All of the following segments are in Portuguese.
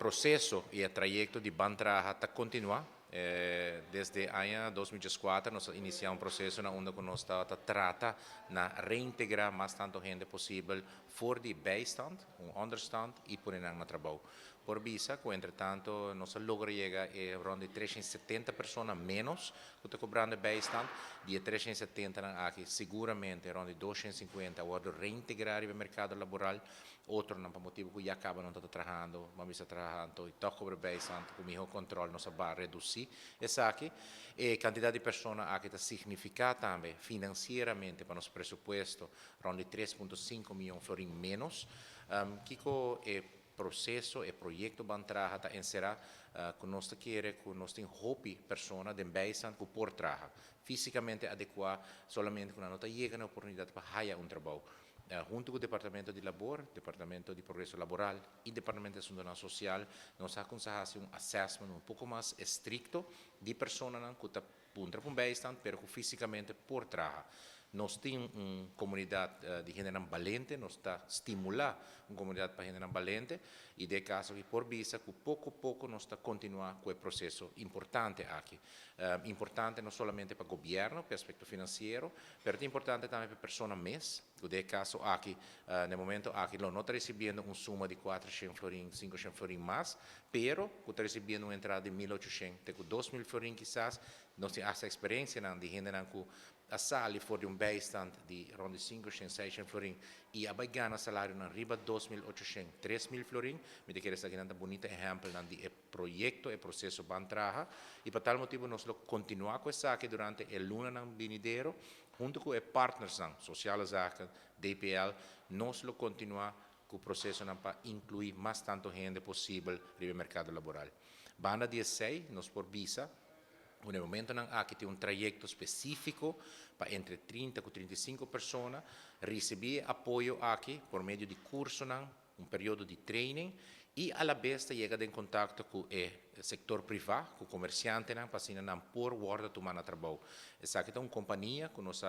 processo e o trajeto de Bantraja está continuar. Desde ano 2004 nós iniciamos um processo onde nós trata na reintegrar mais tanto gente possível for de bijstand, onderstand e por no trabalho. Por visa, que entretanto nós logra chegar a ronde 370 pessoas menos que estão cobrando bijstand, de 370 aqui seguramente ronde 250 agora reintegrar o mercado laboral, outro não por motivo que já acaba não está trabalhando, mas está trabalhando e está cobrando bijstand, com o controle nós vai reduzir essa aqui, e a quantidade de pessoas aqui está significativa também financeiramente para nosso presupuesto, ronde 3,5 milhões de florins menos, que é processo e projeto Bantraja está encerrar que nós queremos que nós tenhamos hope pessoas de bijstand que por trabalhar fisicamente adequado somente quando nós chega na oportunidade para ganhar trabalho. Junto com o Departamento de Labor, Departamento de Progresso Laboral e Departamento de Seguridade Social, nós aconselhamos assessment pouco mais estricto de pessoas que estão para um bijstand, mas que fisicamente por trabalhar. Nós temos uma comunidade de gente valente, nós está estimulando uma comunidade para gente valente e de caso que por visa que pouco a pouco nós está continuando com o processo importante aqui. Importante não somente para o governo, para o aspecto financeiro, mas importante também para pessoas mesmas, que de caso aqui, no momento aqui, não está recebendo uma suma de 400 florins, 500 florins mais, pero que está recebendo uma entrada de 1.800, com 2.000 florins quizás, nós temos essa experiência de gente que a sali for de bijstand de ronde 500, 600 florins e a ganha salário na riba 2.800, 3.000 florins, me quero estar aqui um bonito exemplo de projeto e processo Bantraja e por tal motivo nós continuar com isso aqui durante o ano venidero, junto com os partners sociais, DPL, nós continuar com o processo para incluir mais tanto gente possível no mercado laboral. Banda 16, nós por visa, no momento aqui tem um trajeto específico para entre 30 e 35 pessoas receber apoio aqui por meio de curso, um período de training e a la vez chega em contato com o setor privado, com o comerciante, para assim não por guarda tomar trabalho. Essa aqui é uma companhia que nós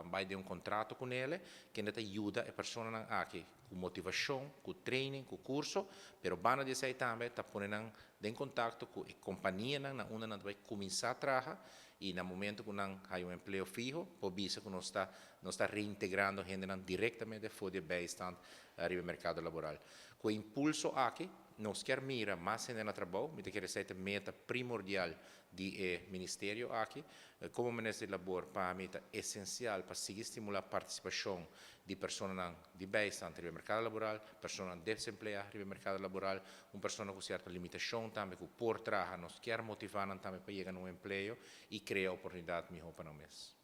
vai ter um contrato com ele que nos ajuda a pessoas aqui com motivação, com training, com curso, pero bana de sai também está ponendo em contato com a companhia onde nós vai começar a trabalhar e no momento que nós temos um emprego fijo, por isso que nós está reintegrando gente diretamente fora do bijstand no mercado laboral. Com o impulso aqui, nós queremos mirar mais gente no trabalho, mas quer dizer a meta primordial do Ministério aqui, como Ministério do Labor, para mim é essencial para seguir estimular a participação de pessoas de bijstand no mercado laboral, pessoas desempleadas no mercado laboral, uma pessoa com certa limitação também, que por trabalhar, nós queremos motivar também para chegar a um emprego e criar oportunidades melhores para nós.